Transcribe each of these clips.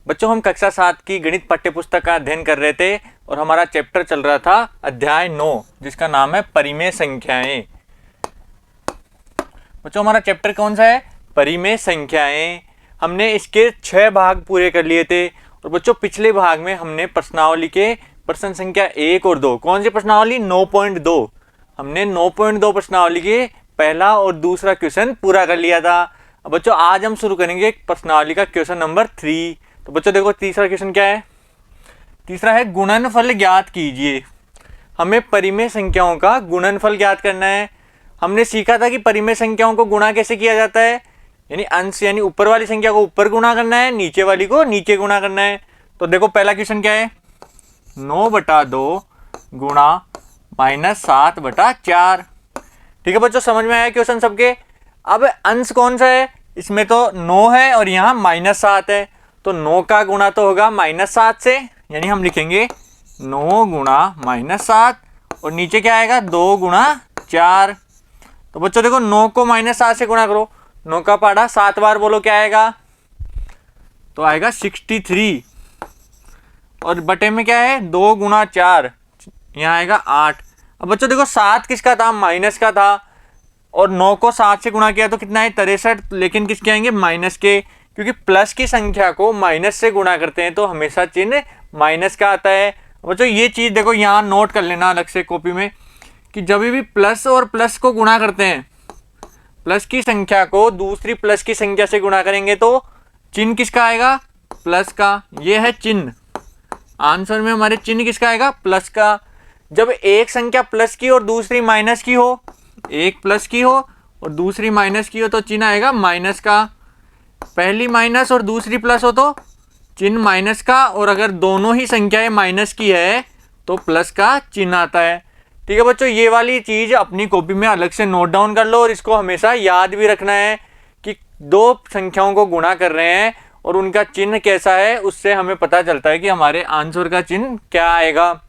बच्चों हम कक्षा 7 की गणित पाठ्य पुस्तक का अध्ययन कर रहे थे और हमारा चैप्टर चल रहा था अध्याय 9 जिसका नाम है परिमेय संख्याएं। बच्चों हमारा चैप्टर कौन सा है? परिमेय संख्याएं। हमने इसके 6 भाग पूरे कर लिए थे और बच्चों पिछले भाग में हमने प्रश्नावली के प्रश्न संख्या 1 और 2, कौन सी प्रश्नावली? 9.2। हमने 9.2 प्रश्नावली के पहला और दूसरा क्वेश्चन पूरा कर लिया था। अब बच्चों आज हम शुरू करेंगे प्रश्नावली का क्वेश्चन नंबर 3। तो बच्चों देखो तीसरा क्वेश्चन क्या है? तीसरा है गुणनफल ज्ञात कीजिए। हमें परिमेय संख्याओं का गुणनफल ज्ञात करना है। हमने सीखा था कि परिमेय संख्याओं को गुणा कैसे किया जाता है, यानी अंश यानी ऊपर वाली संख्या को ऊपर गुणा करना है, नीचे वाली को नीचे गुणा करना है। तो देखो पहला क्वेश्चन क्या है? 9/2 गुणा -7/4। ठीक है बच्चों, समझ में आया क्वेश्चन सबके? अब अंश कौन सा है? इसमें तो 9 है और यहाँ -7 है, तो 9 का गुणा तो होगा -7 से, यानी हम लिखेंगे 9 गुणा -7 और नीचे क्या आएगा? 2 गुणा 4। तो बच्चों देखो 9 को -7 से गुणा करो, 9 का पाड़ा 7 बार बोलो क्या आएगा? तो आएगा 63 और बटे में क्या है? 2 गुणा 4, यहाँ आएगा 8। अब बच्चों देखो 7 किसका था? माइनस का था और 9 को 7 से गुणा किया तो कितना है? 63, लेकिन किसके आएंगे? माइनस के, क्योंकि प्लस की संख्या को माइनस से गुणा करते हैं तो हमेशा चिन्ह माइनस का आता है। बच्चों ये चीज़ देखो यहाँ नोट कर लेना अलग से कॉपी में कि जब भी प्लस और प्लस को गुणा करते हैं, प्लस की संख्या को दूसरी प्लस की संख्या से गुणा करेंगे तो चिन्ह किसका आएगा? प्लस का। ये है चिन्ह, आंसर में हमारे चिन्ह किसका आएगा? प्लस का। जब एक संख्या प्लस की और दूसरी माइनस की हो, एक प्लस की हो और दूसरी माइनस की हो तो चिन्ह आएगा माइनस का। पहली माइनस और दूसरी प्लस हो तो चिन्ह माइनस का, और अगर दोनों ही संख्याएं माइनस की है तो प्लस का चिन्ह आता है। ठीक है बच्चों, ये वाली चीज़ अपनी कॉपी में अलग से नोट डाउन कर लो और इसको हमेशा याद भी रखना है कि दो संख्याओं को गुणा कर रहे हैं और उनका चिन्ह कैसा है, उससे हमें पता चलता है कि हमारे आंसर का चिन्ह क्या आएगा।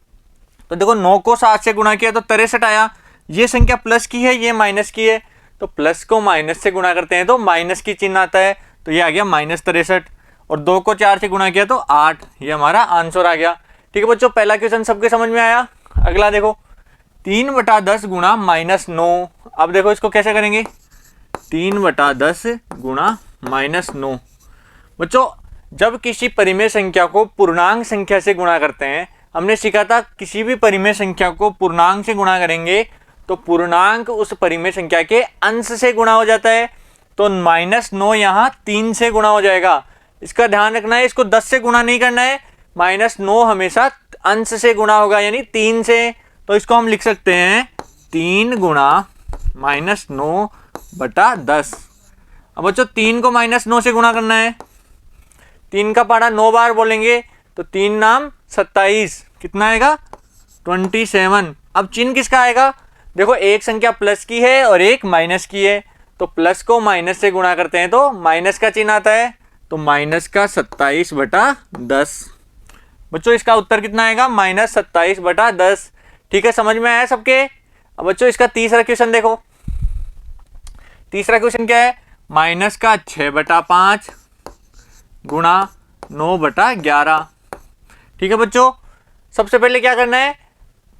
तो देखो 9 को 7 से गुणा किया तो 63 आया। ये संख्या प्लस की है, ये माइनस की है, तो प्लस को माइनस से गुणा करते हैं तो माइनस की चिन्ह आता है, तो ये आ गया -63। और 2 को 4 से गुणा किया तो 8, ये हमारा आंसर आ गया। ठीक है बच्चों, पहला क्वेश्चन सबके समझ में आया। अगला देखो 3/10 गुणा -9। अब देखो इसको कैसे करेंगे? 3/10 गुणा -9। बच्चों जब किसी परिमेय संख्या को पूर्णांक संख्या से गुणा करते हैं, हमने सीखा था किसी भी परिमेय संख्या को पूर्णांक से गुणा करेंगे तो पूर्णांक उस परिमेय संख्या के अंश से गुणा हो जाता है। तो -9 यहाँ 3 से गुणा हो जाएगा, इसका ध्यान रखना है। इसको 10 से गुणा नहीं करना है, -9 हमेशा अंश से गुणा होगा यानी 3 से। तो इसको हम लिख सकते हैं 3 गुणा -9/10। अब बच्चों 3 को -9 से गुणा करना है, 3 का पारा 9 बार बोलेंगे तो 3 नाम 27, कितना आएगा? 27। अब चिन्ह किसका आएगा? देखो एक संख्या प्लस की है और एक माइनस की है, तो प्लस को माइनस से गुणा करते हैं तो माइनस का चिन्ह आता है, तो माइनस का 27/10। बच्चों इसका उत्तर कितना आएगा? -27/10। ठीक है, समझ में आया सबके? अब बच्चों इसका तीसरा क्वेश्चन देखो। तीसरा क्वेश्चन क्या है? -6/5 गुणा 9/11। ठीक है बच्चों, सबसे पहले क्या करना है?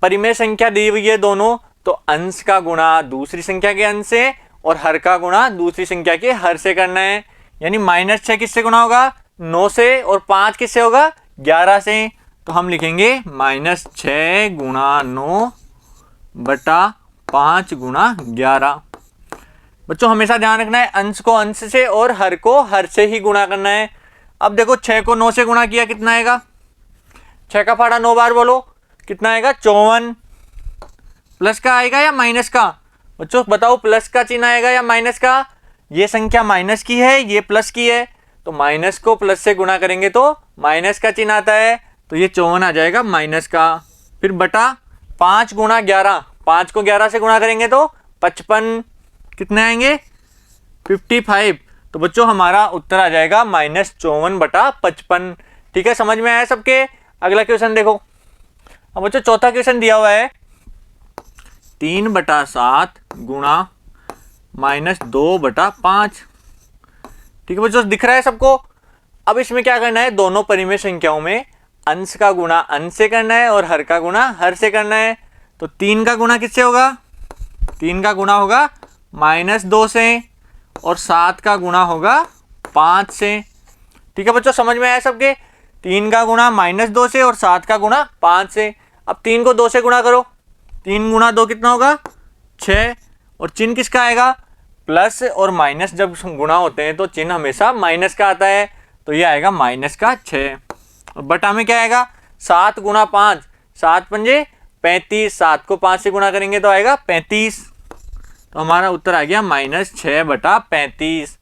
परिमेय संख्या दी हुई है दोनों, तो अंश का गुणा दूसरी संख्या के अंश से और हर का गुणा दूसरी संख्या के हर से करना है। यानी -6 किससे गुणा होगा? 9 से, और 5 किससे होगा? 11 से। तो हम लिखेंगे -6 गुणा 9/5 गुणा 11। बच्चों हमेशा ध्यान रखना है अंश को अंश से और हर को हर से ही गुणा करना है। अब देखो 6 को 9 से गुणा किया, कितना आएगा? 6 का फाड़ा 9 बार बोलो, कितना आएगा? 54। प्लस का आएगा या माइनस का? बच्चों बताओ, प्लस का चिन्ह आएगा या माइनस का? ये संख्या माइनस की है, ये प्लस की है, तो माइनस को प्लस से गुणा करेंगे तो माइनस का चिन्ह आता है, तो ये 54 आ जाएगा माइनस का। फिर बटा 5 गुणा 11, 5 को 11 से गुणा करेंगे तो 55, कितने आएंगे? 55। तो बच्चों हमारा उत्तर आ जाएगा -54/55। ठीक है, समझ में आया सबके? अगला क्वेश्चन देखो। अब बच्चों चौथा क्वेश्चन दिया हुआ है 3/7 गुणा -2/5। ठीक है बच्चों, दिख रहा है सबको? अब इसमें क्या करना है, दोनों परिमेय संख्याओं में अंश का गुणा अंश से करना है और हर का गुणा हर से करना है। तो 3 का गुणा किससे होगा, 3 का गुणा होगा -2 से और 7 का गुणा होगा 5 से। ठीक है बच्चों, समझ में आया सबके। 3 का गुणा -2 से और 7 का गुणा 5 से। अब 3 को 2 से गुणा करो, 3 गुणा 2 कितना होगा 6, और चिन्ह किसका आएगा, प्लस और माइनस जब गुणा होते हैं तो चिन्ह हमेशा माइनस का आता है, तो ये आएगा -6। और बटा में क्या आएगा, 7 गुणा 5, 7 पंजे 35, 7 को 5 से गुणा करेंगे तो आएगा 35। तो हमारा उत्तर आ गया -6/35।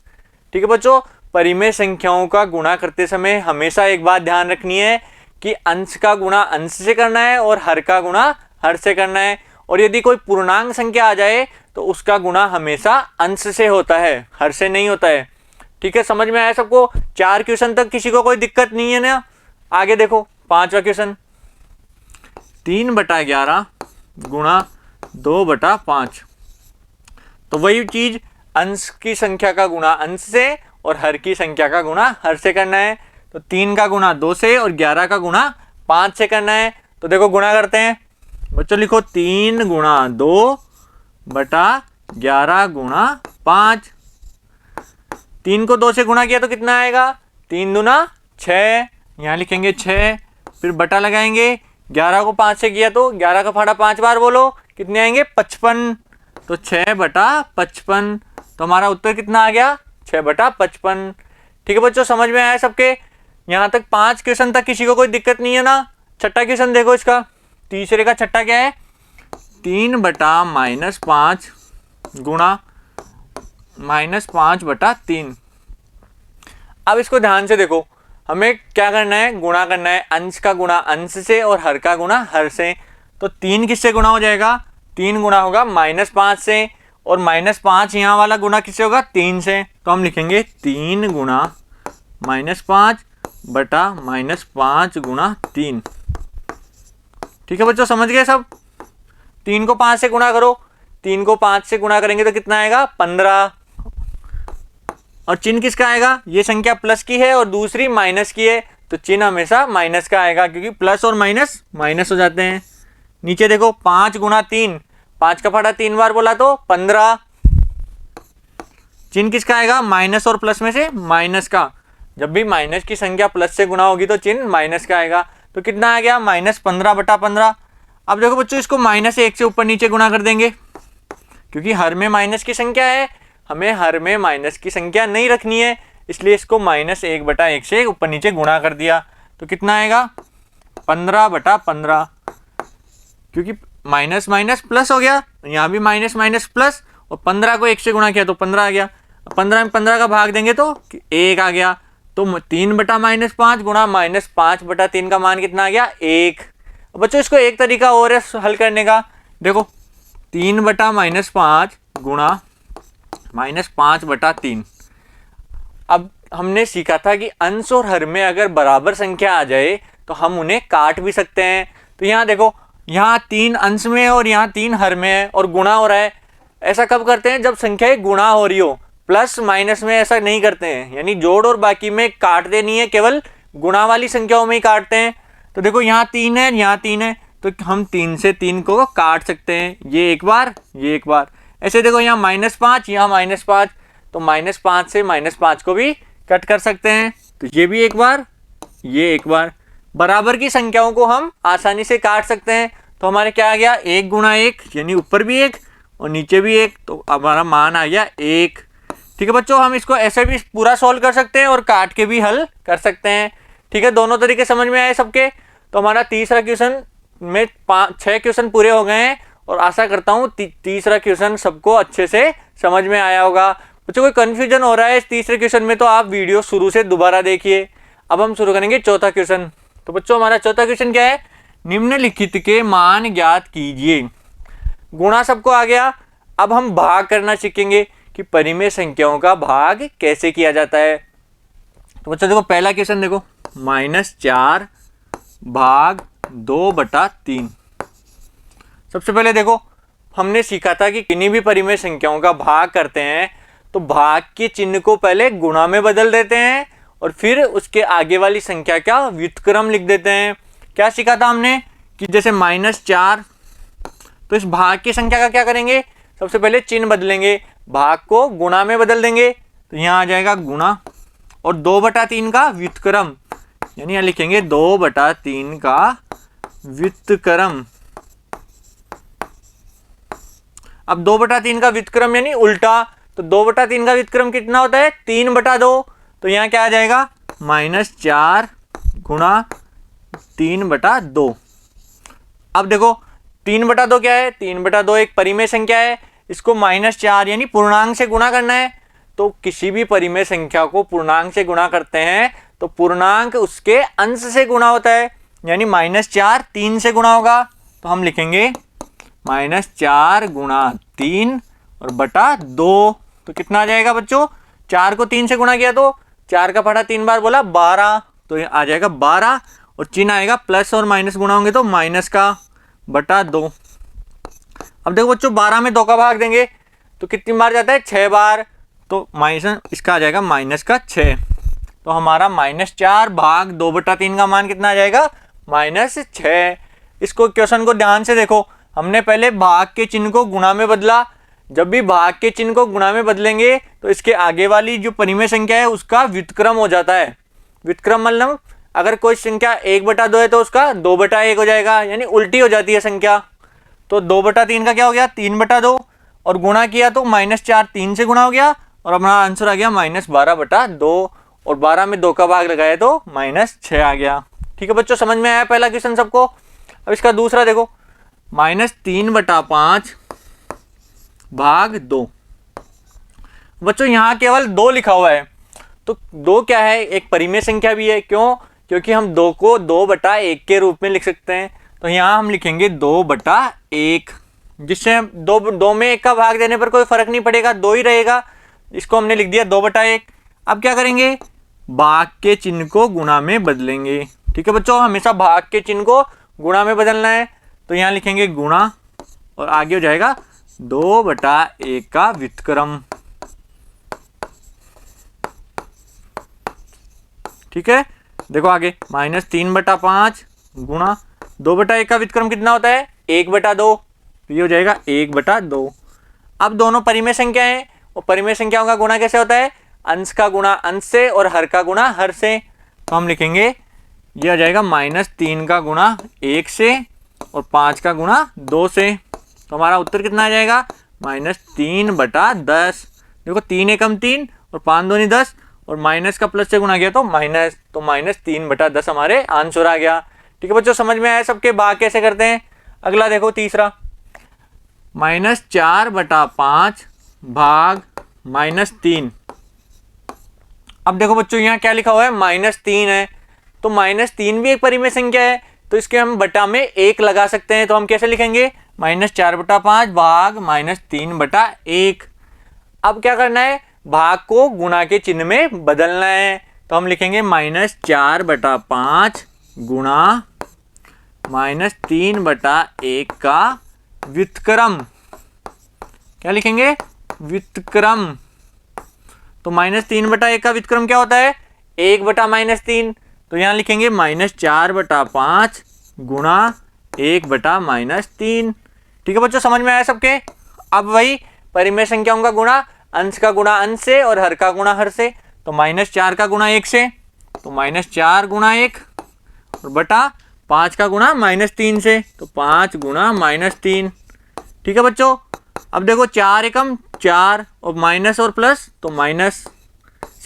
ठीक है बच्चों, परिमेय संख्याओं का गुणा करते समय हमेशा एक बात ध्यान रखनी है कि अंश का गुणा अंश से करना है और हर का गुणा हर से करना है। और यदि कोई पूर्णांक संख्या आ जाए तो उसका गुणा हमेशा अंश से होता है, हर से नहीं होता है। ठीक है, समझ में आया सबको। 4 क्वेश्चन तक किसी को कोई दिक्कत नहीं है ना। आगे देखो 5वां क्वेश्चन, 3/11 गुणा 2/5। तो वही चीज अंश की संख्या का गुणा अंश से और हर की संख्या का गुणा हर से करना है। तो 3 का गुणा 2 से और 11 का गुणा 5 से करना है। तो देखो गुणा करते हैं बच्चों, लिखो 3 गुणा 2/11 गुणा 5। 3 को 2 से गुणा किया तो कितना आएगा, 3 दूना 6, यहाँ लिखेंगे 6, फिर बटा लगाएंगे। 11 को 5 से किया तो 11 का फाड़ा 5 बार बोलो, कितने आएंगे 55। तो 6/55। तो हमारा उत्तर कितना आ गया, 6/55। ठीक है बच्चों, समझ में आया सबके। यहाँ तक 5 क्वेश्चन तक किसी को कोई दिक्कत नहीं है ना। छठा क्वेश्चन देखो, इसका तीसरे का छठा क्या है, 3/-5 गुणा -5/3। अब इसको ध्यान से देखो, हमें क्या करना है, गुणा करना है, अंश का गुणा अंश से और हर का गुणा हर से। तो 3 किससे गुणा हो जाएगा, 3 गुणा होगा -5 से, और -5 यहाँ वाला गुणा किससे होगा, 3 से। तो हम लिखेंगे 3 गुणा -5 बटा -5 गुणा 3। ठीक है बच्चों, समझ गए सब। 3 को 5 से गुणा करो, 3 को 5 से गुणा करेंगे तो कितना आएगा 15। और चिन्ह किसका आएगा, ये संख्या प्लस की है और दूसरी माइनस की है, तो चिन्ह हमेशा माइनस का आएगा, क्योंकि प्लस और माइनस माइनस हो जाते हैं। नीचे देखो 5 गुणा 3, 5 का फाड़ा 3 बार बोला तो 15। चिन्ह किसका आएगा, माइनस और प्लस में से माइनस का। जब भी माइनस की संख्या प्लस से गुणा होगी तो चिन्ह माइनस का आएगा। तो कितना आ गया, -15/15। अब देखो बच्चों, इसको -1 से ऊपर नीचे गुणा कर देंगे, क्योंकि हर में माइनस की संख्या है, हमें हर में माइनस की संख्या नहीं रखनी है, इसलिए इसको -1/1 से ऊपर नीचे गुणा कर दिया। तो कितना आएगा 15/15, क्योंकि माइनस माइनस प्लस हो गया, यहाँ भी माइनस माइनस प्लस, और 15 को 1 से गुणा किया तो 15 आ गया। 15 में 15 का भाग देंगे तो 1 आ गया। तो 3/-5 गुणा -5/3 का मान कितना आ गया, 1। बच्चों इसको एक तरीका और है हल करने का, देखो 3/-5 गुणा -5/3। अब हमने सीखा था कि अंश और हर में अगर बराबर संख्या आ जाए तो हम उन्हें काट भी सकते हैं। तो यहाँ देखो, यहाँ 3 अंश में है और यहाँ 3 हर में है और गुणा हो रहा है। ऐसा कब करते हैं, जब संख्याएं गुणा हो रही हो, प्लस माइनस में ऐसा नहीं करते हैं, यानी जोड़ और बाकी में काटते नहीं है, केवल गुणा वाली संख्याओं में ही काटते हैं। तो देखो यहाँ 3 है, यहाँ 3 है, तो हम 3 से 3 को काट सकते हैं, ये एक बार, ये एक बार। ऐसे देखो यहाँ -5, यहाँ -5, तो -5 से -5 को भी कट कर सकते हैं। तो ये भी एक बार, ये एक बार। बराबर की संख्याओं को हम आसानी से काट सकते हैं। तो हमारे क्या आ गया, 1 गुणा 1, यानी ऊपर भी 1 और नीचे भी 1, तो हमारा मान आ गया 1। ठीक है बच्चों, हम इसको ऐसे भी पूरा सॉल्व कर सकते हैं और काट के भी हल कर सकते हैं। ठीक है, दोनों तरीके समझ में आए सबके। तो हमारा तीसरा क्वेश्चन में 6 क्वेश्चन पूरे हो गए हैं, और आशा करता हूँ तीसरा क्वेश्चन सबको अच्छे से समझ में आया होगा। बच्चों कोई कंफ्यूजन हो रहा है इस तीसरे क्वेश्चन में तो आप वीडियो शुरू से दोबारा देखिए। अब हम शुरू करेंगे चौथा क्वेश्चन। तो बच्चों हमारा चौथा क्वेश्चन क्या है, निम्नलिखित के मान ज्ञात कीजिए। गुणा सबको आ गया, अब हम भाग करना सीखेंगे कि परिमेय संख्याओं का भाग कैसे किया जाता है। तो बच्चों देखो पहला क्वेश्चन देखो, -4 भाग 2/3। सबसे पहले देखो, हमने सीखा था कि किन्हीं भी परिमेय संख्याओं का भाग करते हैं तो भाग के चिन्ह को पहले गुणा में बदल देते हैं और फिर उसके आगे वाली संख्या का व्युत्क्रम लिख देते हैं। क्या सीखा था हमने कि जैसे -4, तो इस भाग की संख्या का क्या करेंगे, सबसे पहले चिन्ह बदलेंगे, भाग को गुणा में बदल देंगे, तो यहाँ आ जाएगा गुणा, और 2/3 का व्युत्क्रम, यानी यहाँ लिखेंगे 2/3 का व्युत्क्रम। अब 2/3 का व्युत्क्रम यानी उल्टा, तो 2/3 का व्युत्क्रम कितना होता है, 3/2, तो यहाँ क्या आ जाएगा -4 गुणा 3/2। अब देखो 3/2 क्या है, 3/2 एक परिमेय संख्या है, इसको -4 यानी पूर्णांक से गुणा करना है। तो किसी भी परिमेय संख्या को पूर्णांक से गुणा करते हैं तो पूर्णांक उसके अंश से गुणा होता है, यानी -4 3 से गुणा होगा, तो हम लिखेंगे -4 गुणा 3 और बटा 2, तो कितना आ जाएगा बच्चों, 4 को 3 से गुणा किया तो 4 का पढ़ा 3 बार बोला 12, तो ये आ जाएगा 12, और चिन्ह आएगा प्लस और माइनस गुणा होंगे तो माइनस का बटा 2। अब देखो बच्चों 12 में 2 का भाग देंगे तो कितनी बार जाता है, 6 बार, तो माइनस इसका आ जाएगा -6, तो हमारा -4 भाग 2/3 का मान कितना आ जाएगा, -6। इसको क्वेश्चन को ध्यान से देखो, हमने पहले भाग के चिन्ह को गुणा में बदला, जब भी भाग के चिन्ह को गुणा में बदलेंगे तो इसके आगे वाली जो परिमेय संख्या है उसका व्युत्क्रम हो जाता है। व्युत्क्रम मतलब अगर कोई संख्या 1/2 है तो उसका 2/1 हो जाएगा, यानी उल्टी हो जाती है संख्या। तो 2/3 का क्या हो गया, 3/2, और गुणा किया तो -4 3 से गुणा हो गया, और अपना आंसर आ गया -12/2, और 12 में 2 का भाग लगाया तो -6 आ गया। ठीक है बच्चों, समझ में आया पहला क्वेश्चन सबको। अब इसका दूसरा देखो, -3/5 भाग 2। बच्चों यहाँ केवल 2 लिखा हुआ है, तो 2 क्या है, एक परिमेय संख्या भी है, क्यों, क्योंकि हम 2 को 2/1 के रूप में लिख सकते हैं, तो यहाँ हम लिखेंगे 2/1, जिससे 2 में 1 का भाग देने पर कोई फर्क नहीं पड़ेगा, 2 ही रहेगा, इसको हमने लिख दिया 2/1। अब क्या करेंगे, भाग के चिन्ह को गुणा में बदलेंगे। ठीक है बच्चों, हमेशा भाग के चिन्ह को गुणा में बदलना है, तो यहाँ लिखेंगे गुणा, और आगे हो जाएगा 2/1 का व्युत्क्रम। ठीक है, देखो आगे -3/5 गुणा 2/1 का व्युत्क्रम कितना होता है, 1/2, तो ये हो जाएगा 1/2। अब दोनों परिमेय संख्या है, और परिमेय संख्याओं का गुणा कैसे होता है, अंश का गुणा अंश से और हर का गुणा हर से, तो हम लिखेंगे ये आ जाएगा -3 का गुणा 1 से और 5 का गुणा 2 से, तो हमारा उत्तर कितना आ जाएगा, -3/10। देखो 3 एकम 3 और 5 दूनी 10, और माइनस का प्लस से गुणा किया तो माइनस, तो -3/10 हमारे आंसर आ गया। ठीक है बच्चों, समझ में आया सबके, भाग कैसे करते हैं। अगला देखो तीसरा, -4/5 भाग -3। अब देखो बच्चों यहाँ क्या लिखा हुआ है, -3 है, तो -3 भी एक परिमेय संख्या है, तो इसके हम बटा में 1 लगा सकते हैं, तो हम कैसे लिखेंगे, -4/5 भाग -3/1। अब क्या करना है, भाग को गुणा के चिन्ह में बदलना है, तो हम लिखेंगे -4/5 गुणा -3/1 का व्युत्क्रम। क्या लिखेंगे, व्युत्क्रम। तो -3/1 का व्युत्क्रम क्या होता है, 1/-3, तो यहाँ लिखेंगे -4/5 गुणा 1/-3। ठीक है बच्चों, समझ में आया सबके। अब वही परिमेय संख्याओं का गुणा, अंश का गुणा अंश से और हर का गुणा हर से, तो -4 का गुणा 1 से, तो -4 गुणा 1, और बटा 5 का गुणा -3 से, तो 5 गुणा -3। ठीक है बच्चों, अब देखो 4 एकम 4 और माइनस और प्लस, तो माइनस।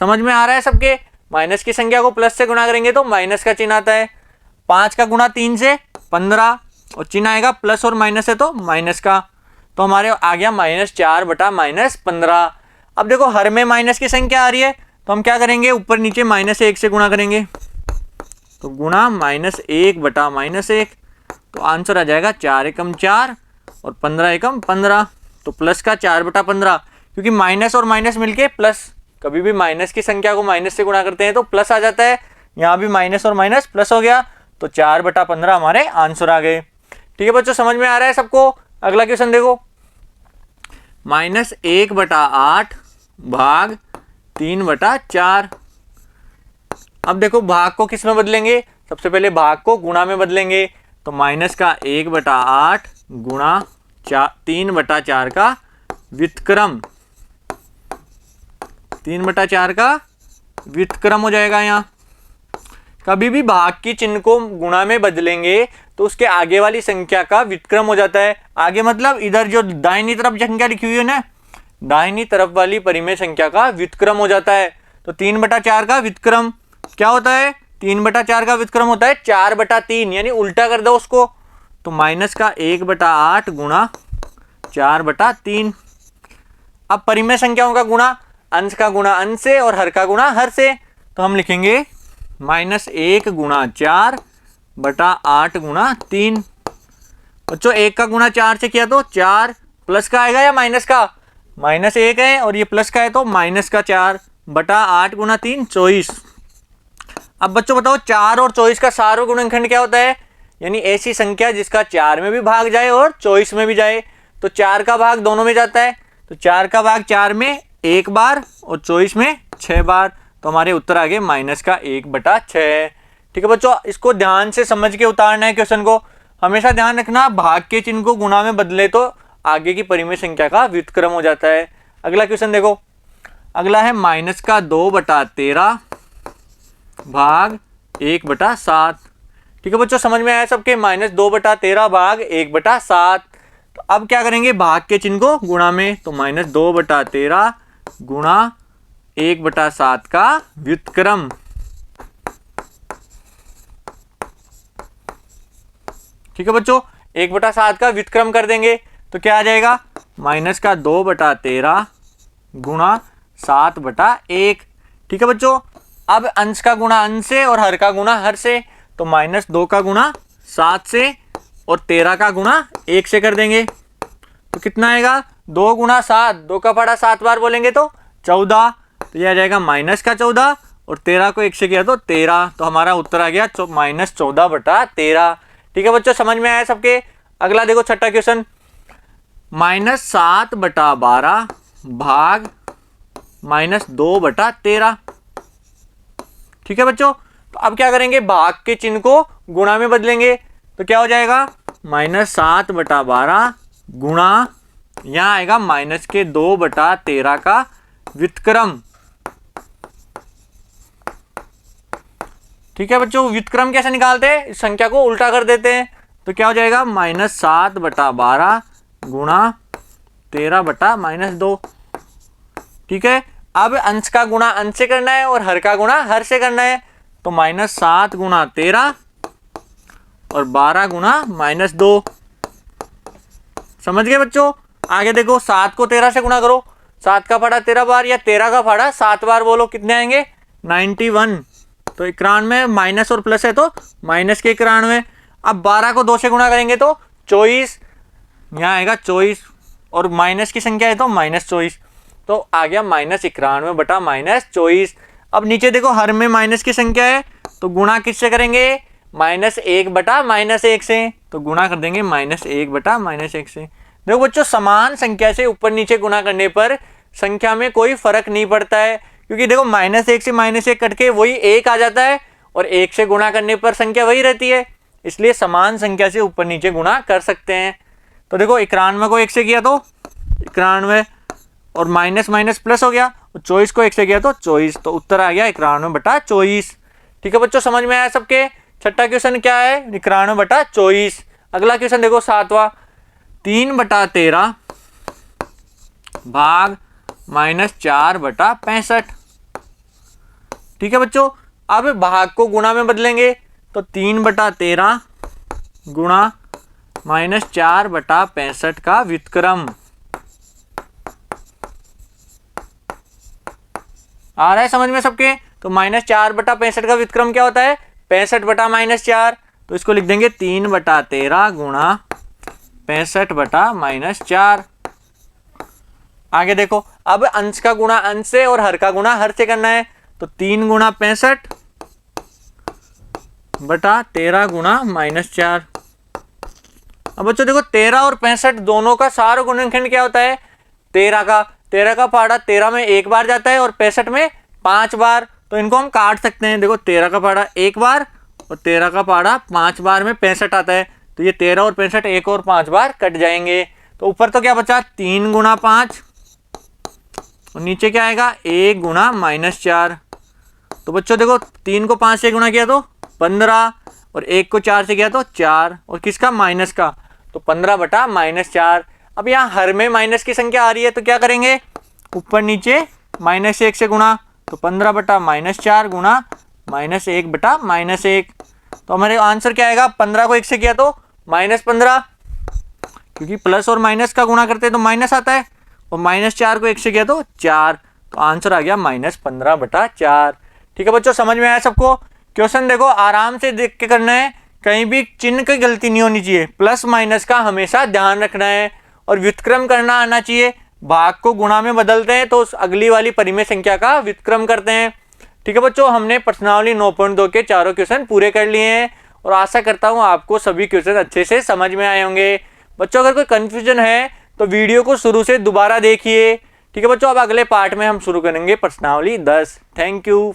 समझ में आ रहा है सबके, माइनस की संख्या को प्लस से गुणा करेंगे तो माइनस का चिन्ह आता है। 5 का गुणा 3 से 15, और चिन्ह आएगा प्लस और माइनस है तो माइनस का, तो हमारे आ गया -4/-15। अब देखो हर में माइनस की संख्या आ रही है, तो हम क्या करेंगे, ऊपर नीचे -1 से गुणा करेंगे, तो गुणा -1/-1, तो आंसर आ जाएगा 4 एकम 4 और 15 एकम 15, तो प्लस का 4/15, क्योंकि माइनस और माइनस मिलके प्लस, कभी भी माइनस की संख्या को माइनस से गुणा करते हैं तो प्लस आ जाता है, यहाँ भी माइनस और माइनस प्लस हो गया, तो 4/15 हमारे आंसर आ गए। ठीक है बच्चों, समझ में आ रहा है सबको। अगला क्वेश्चन देखो, -1/8 भाग 3/4। अब देखो भाग को किस में बदलेंगे, सबसे पहले भाग को गुणा में बदलेंगे। तो माइनस का 1/8 गुणा 3/4 का व्युत्क्रम, 3/4 का व्युत्क्रम हो जाएगा। यहाँ कभी भी भाग की चिन्ह को गुणा में बदलेंगे तो उसके आगे वाली संख्या का व्युत्क्रम हो जाता है। आगे मतलब इधर जो दाहिनी तरफ संख्या लिखी हुई है ना, दाहिनी तरफ वाली परिमेय संख्या का व्युत्क्रम हो जाता है। तो 3/4 का व्युत्क्रम क्या होता है, 3/4 का व्युत्क्रम होता है 4/3, यानी उल्टा कर दो उसको। तो माइनस का 1/8 गुणा 4/3। अब परिमेय संख्याओं का गुणा, अंश का गुणा अंश से और हर का गुणा हर से। तो हम लिखेंगे -1 गुणा 4/8 गुणा 3। बच्चों 1 का गुणा 4 से किया तो 4 प्लस का आएगा या माइनस का, -1 है और ये प्लस का है तो माइनस का 4/8 गुणा 3 24। अब बच्चों बताओ 4 और 24 का सार्वत्रिक गुणनखंड क्या होता है, यानी ऐसी संख्या जिसका 4 में भी भाग जाए और 24 में भी जाए। तो 4 का भाग दोनों में जाता है, तो 4 का भाग 4 में 1 बार और 24 में 6 बार। तो हमारे उत्तर आ गए -1/6। ठीक है बच्चों, इसको ध्यान से समझ के उतारना है क्वेश्चन को। हमेशा ध्यान रखना भाग के चिन्ह को गुणा में बदले तो आगे की परिमेय संख्या का व्युत्क्रम हो जाता है। अगला क्वेश्चन देखो, अगला है -2/13 भाग 1/7। ठीक है बच्चों, समझ में आया सबके, -2/13 भाग 1/7। तो अब क्या करेंगे, भाग के चिन्ह को गुणा में। तो -2/13 गुणा 1/7 का व्युत्क्रम। ठीक है बच्चों, 1/7 का व्युत्क्रम कर देंगे तो क्या आ जाएगा, -2/13 गुणा 7/1। ठीक है बच्चों, अब अंश का गुणा अंश से और हर का गुणा हर से। तो -2 का गुणा 7 से और 13 का गुणा 1 से कर देंगे तो कितना आएगा, 2 गुणा 7, 2 का पढ़ा 7 बार बोलेंगे तो 14। तो यह आ जाएगा -14 और 13 को 1 से किया तो 13। तो हमारा उत्तर आ गया -14/13। ठीक है बच्चों, समझ में आया सबके। अगला देखो छठा क्वेश्चन, -7/12 भाग -2/13। ठीक है बच्चों, तो अब क्या करेंगे, भाग के चिन्ह को गुणा में बदलेंगे। तो क्या हो जाएगा, -7/12 गुणा, यहाँ आएगा -2/13 का व्युत्क्रम। ठीक है बच्चों, व्युत्क्रम कैसे निकालते हैं, इस संख्या को उल्टा कर देते हैं। तो क्या हो जाएगा, -7/12 गुणा 13/-2। ठीक है, अब अंश का गुणा अंश से करना है और हर का गुणा हर से करना है। तो -7 गुणा 13 और 12 गुणा -2। समझ गए बच्चों। आगे देखो, 7 को 13 से गुणा करो, 7 का फाड़ा 13 बार या 13 का फाड़ा 7 बार, बोलो कितने आएंगे, 91। तो 91 माइनस और प्लस है तो माइनस के 91। अब 12 को 2 से गुणा करेंगे तो 24, यहाँ आएगा 24 और माइनस की संख्या है तो -24। तो आ गया -91/-24। अब नीचे देखो, हर में माइनस की संख्या है तो गुणा किससे करेंगे, -1/-1 से। तो गुणा कर देंगे -1/-1 से। देखो बच्चों, समान संख्या से ऊपर नीचे गुणा करने पर संख्या में कोई फर्क नहीं पड़ता है, क्योंकि देखो -1 से -1 कट के वही 1 आ जाता है और 1 से गुणा करने पर संख्या वही रहती है। इसलिए समान संख्या से ऊपर नीचे गुणा कर सकते हैं। तो देखो, 91 को 1 से किया तो 91 और माइनस प्लस हो गया, 24 को 1 से किया तो 24। तो उत्तर आ गया 91/24। ठीक है बच्चों, समझ में आया सबके। छठा क्वेश्चन क्या है, 91/24। अगला क्वेश्चन देखो, 7वां, 3/13 भाग -4/65। ठीक है बच्चों, अब भाग को गुणा में बदलेंगे। तो 3/13 गुणा -4/65 का व्युत्क्रम। आ रहा है समझ में सबके। तो -4/65 का व्युत्क्रम क्या होता है, 65/-4। तो इसको लिख देंगे 3/13 गुणा 65/-4। आगे देखो, अब अंश का गुणा अंश से और हर का गुणा हर से करना है। तो 3 गुणा 65/13 गुणा -4। अब बच्चों देखो, 13 और 65 दोनों का सार गुणनखंड क्या होता है, 13 का फाड़ा 13 में 1 बार जाता है और 65 में 5 बार। तो इनको हम काट सकते हैं। देखो 13 का पहाड़ा एक बार और 13 का पहाड़ा 5 बार में 65 आता है, तो ये 13 और 65 एक और 5 बार कट जाएंगे। तो ऊपर तो क्या बचा 3 गुना 5 और नीचे क्या आएगा 1 गुना -4। तो बच्चों देखो 3 को 5 से गुना किया तो 15 और 1 को 4 से किया तो 4 और किसका माइनस का, तो 15 बटा -4। अब यहाँ हर में माइनस की संख्या आ रही है तो क्या करेंगे ऊपर नीचे -1 से गुणा, तो 15 बटा -4 गुणा -1 बटा -1। तो हमारे आंसर क्या आएगा 15 को 1 से किया तो -15, क्योंकि प्लस और माइनस का गुणा करते हैं तो माइनस आता है, और -4 को 1 से किया तो 4, तो आंसर आ गया -15 बटा 4। ठीक है बच्चों, समझ में आया सबको। क्वेश्चन देखो आराम से देख के करना है, कहीं भी चिन्ह की गलती नहीं होनी चाहिए, प्लस माइनस का हमेशा ध्यान रखना है और व्युत्क्रम करना आना चाहिए। भाग को गुणा में बदलते हैं तो उस अगली वाली परिमेय संख्या का व्युत्क्रम करते हैं। ठीक है बच्चों, हमने प्रश्नावली 9.2 के चारों क्वेश्चन पूरे कर लिए हैं और आशा करता हूँ आपको सभी क्वेश्चन अच्छे से समझ में आए होंगे। बच्चों अगर कोई कंफ्यूजन है तो वीडियो को शुरू से दोबारा देखिए। ठीक है बच्चों, अब अगले पार्ट में हम शुरू करेंगे प्रश्नावली 10। Thank you.